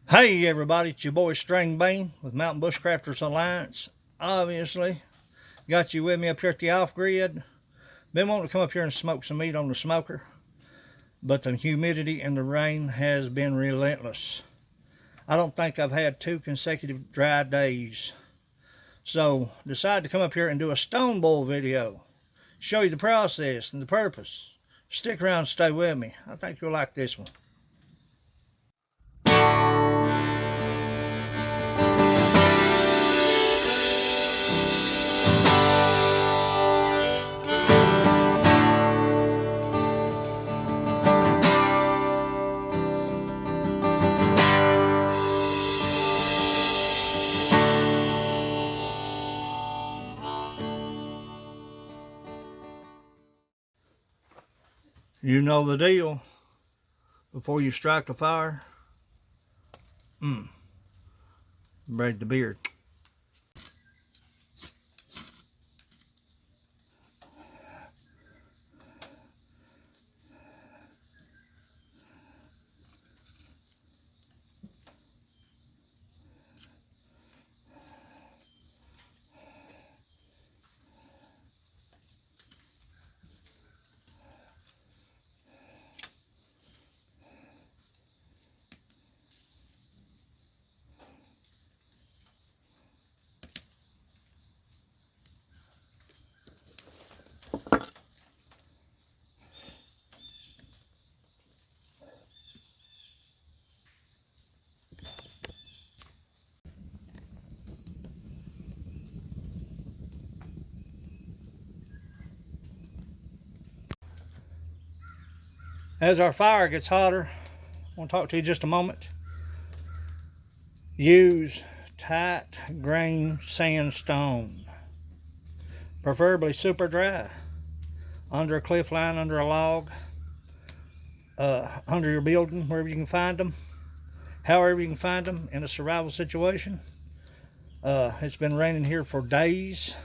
Hey everybody, it's your boy String Bean with Mountain Bushcrafters Alliance. Obviously, got you with me up here at the off-grid. Been wanting to come up here and smoke some meat on the smoker, but the humidity and the rain has been relentless. I don't think I've had 2 consecutive dry days. So, decided to come up here and do a stone boil video. Show you the process and the purpose. Stick around and stay with me. I think you'll like this one. You know the deal. Before you strike a fire, braid the beard. As our fire gets hotter, I want to talk to you just a moment. Use tight grain sandstone, preferably super dry, under a cliff line, under a log, under your building, wherever you can find them, however you can find them in a survival situation. It's been raining here for days,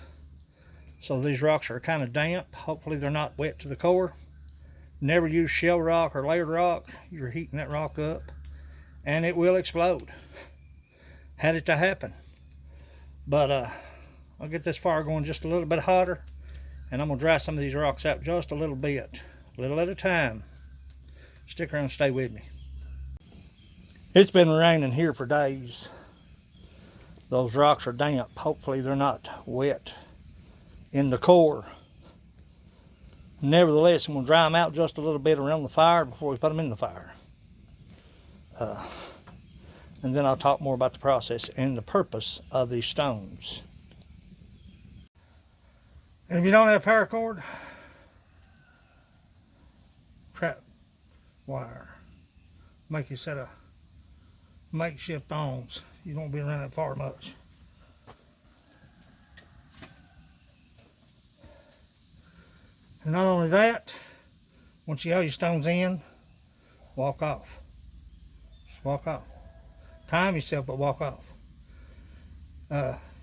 so these rocks are kind of damp. Hopefully they're not wet to the core. Never use shell rock or layered rock. You're heating that rock up and it will explode. Had it to happen. But I'll get this fire going just a little bit hotter, and I'm going to dry some of these rocks out just a little bit, a little at a time. Stick around and stay with me. It's been raining here for days. Those rocks are damp. Hopefully they're not wet in the core. Nevertheless, I'm going to dry them out just a little bit around the fire before we put them in the fire. And then I'll talk more about the process and the purpose of these stones. And if you don't have paracord, trap wire. Make a set of makeshift thongs. You don't be around that far much. And not only that, once you have your stones in, walk off. Just walk off. Time yourself, but walk off.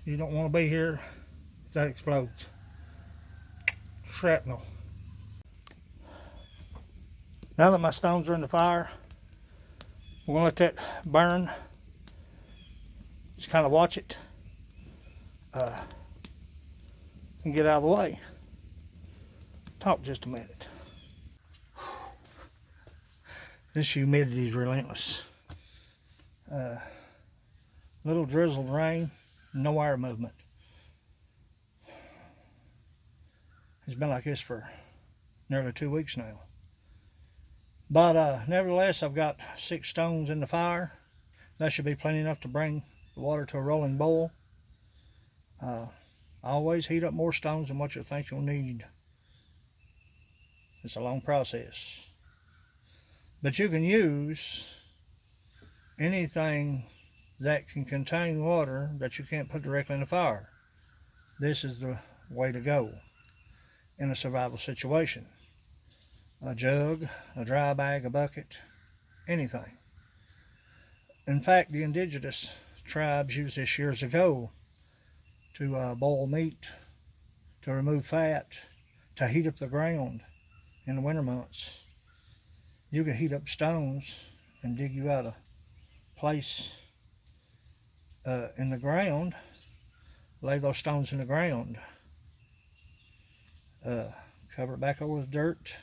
You don't want to be here if that explodes. Shrapnel. Now that my stones are in the fire, we're going to let that burn. Just kind of watch it and get out of the way. Talk just a minute. This humidity is relentless. Little drizzled rain, no air movement. It's been like this for nearly 2 weeks now. But nevertheless, I've got 6 stones in the fire. That should be plenty enough to bring the water to a rolling boil. Always heat up more stones than what you think you'll need. It's a long process. But you can use anything that can contain water that you can't put directly in the fire. This is the way to go in a survival situation. A jug, a dry bag, a bucket, anything. In fact, the Indigenous tribes used this years ago to boil meat, to remove fat, to heat up the ground in the winter months. You can heat up stones and dig you out a place in the ground, lay those stones in the ground, cover it back over with dirt,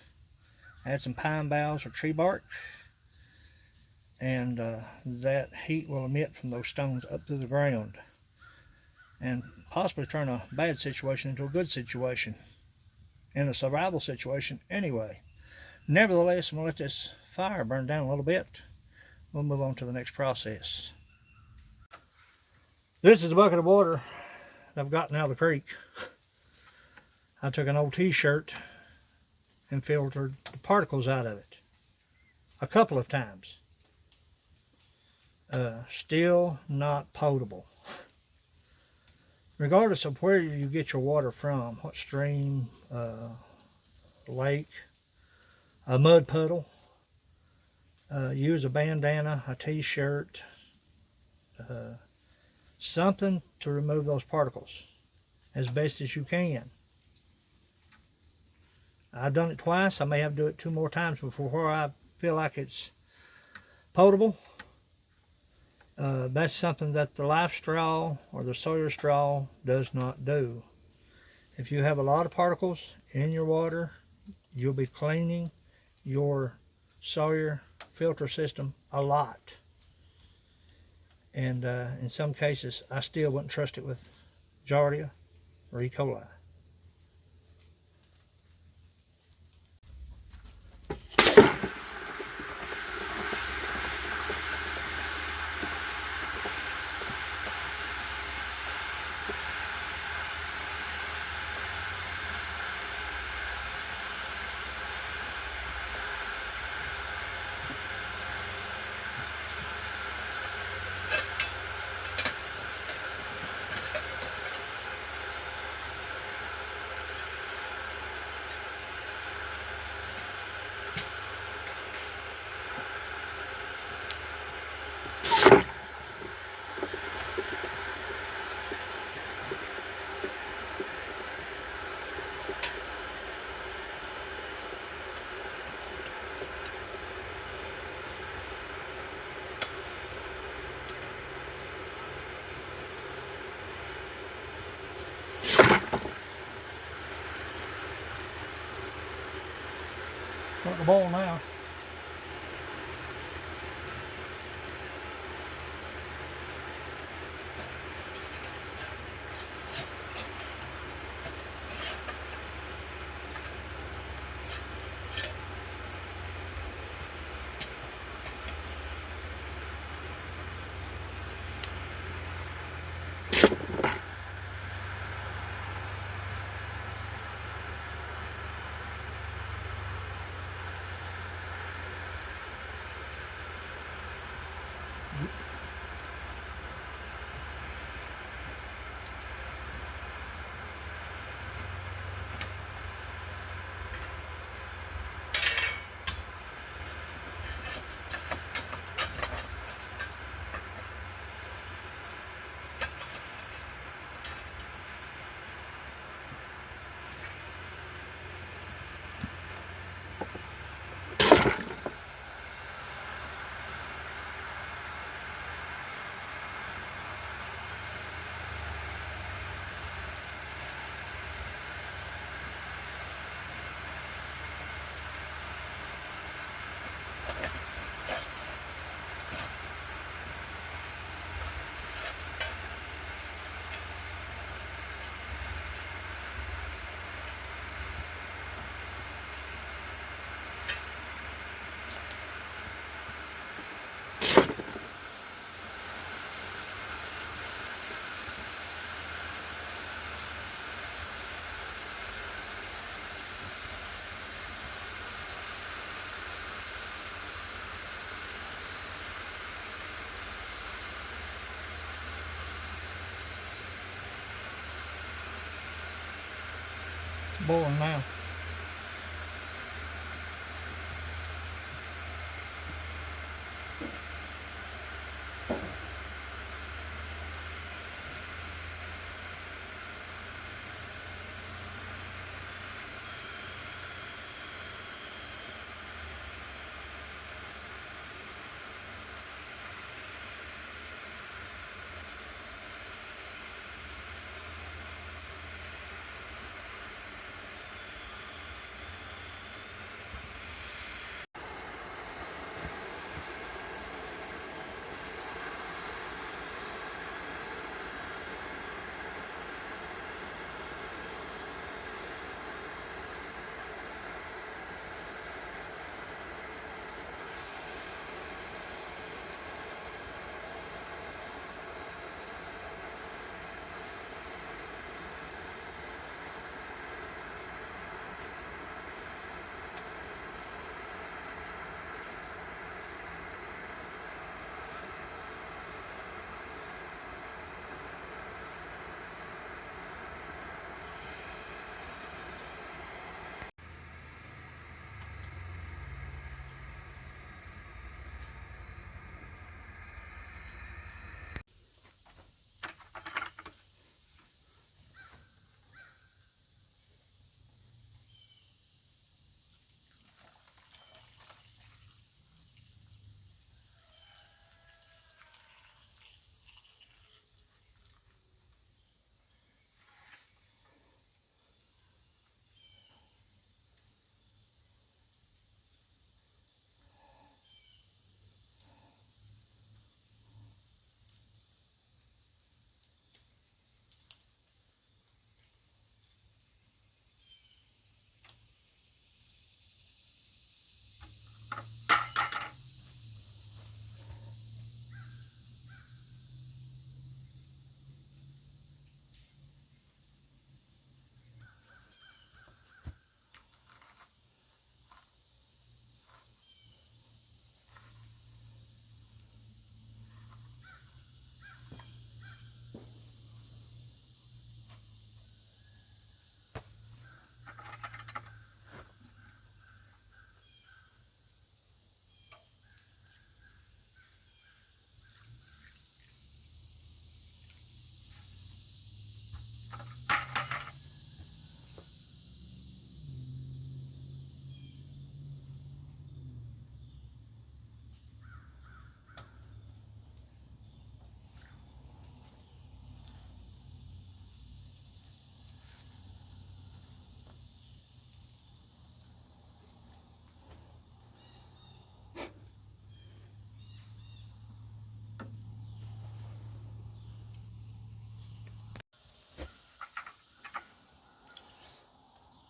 add some pine boughs or tree bark, and that heat will emit from those stones up through the ground and possibly turn a bad situation into a good situation, in a survival situation anyway. Nevertheless, I'm going to let this fire burn down a little bit. We'll move on to the next process. This is a bucket of water I've gotten out of the creek. I took an old t-shirt and filtered the particles out of it a couple of times. Still not potable. Regardless of where you get your water from, what stream, lake, a mud puddle, use a bandana, a t-shirt, something to remove those particles as best as you can. I've done it twice. I may have to do it 2 more times before I feel like it's potable. That's something that the life straw or the Sawyer straw does not do. If you have a lot of particles in your water, you'll be cleaning your Sawyer filter system a lot. And in some cases, I still wouldn't trust it with Giardia or E. coli. Got the bowl now. It's boiling now.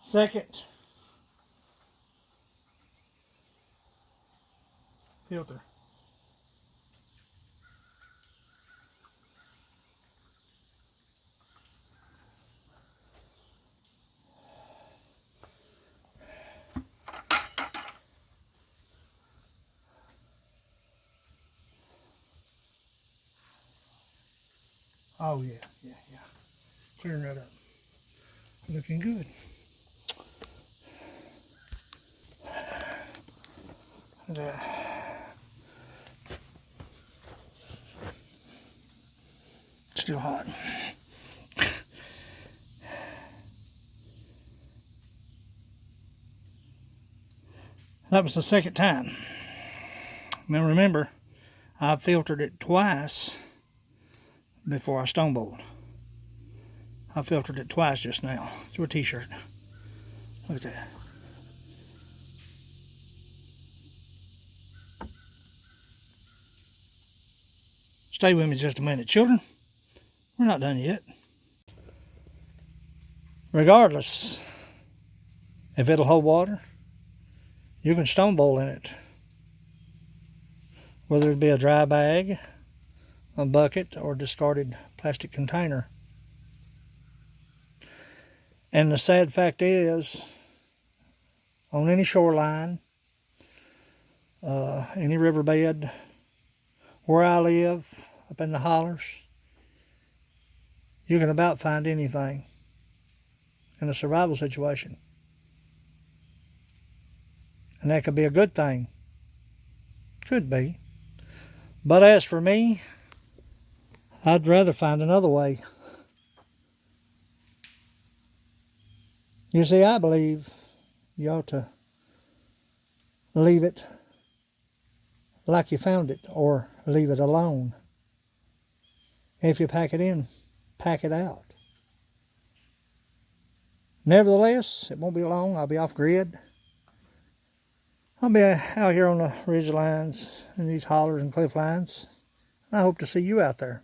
second filter. Oh yeah. Clearing that up. Looking good. Still hot. That was the second time. Now remember, I filtered it twice before I stone boiled. I filtered it twice just now through a t-shirt. Look at that. Stay with me just a minute, children. We're not done yet. Regardless if it'll hold water, you can stone boil in it. Whether it be a dry bag, a bucket, or discarded plastic container. And the sad fact is, on any shoreline, any riverbed, where I live, up in the hollers, you can about find anything in a survival situation. And that could be a good thing. Could be. But as for me, I'd rather find another way. You see, I believe you ought to leave it like you found it, or leave it alone. If you pack it in, pack it out. Nevertheless, it won't be long. I'll be off grid. I'll be out here on the ridge lines and these hollers and cliff lines. I hope to see you out there.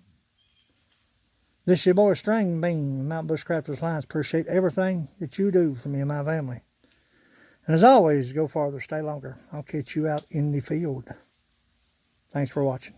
This is your boy String Bean, Mount Bushcrafters Lines. Appreciate everything that you do for me and my family. And as always, go farther, stay longer. I'll catch you out in the field. Thanks for watching.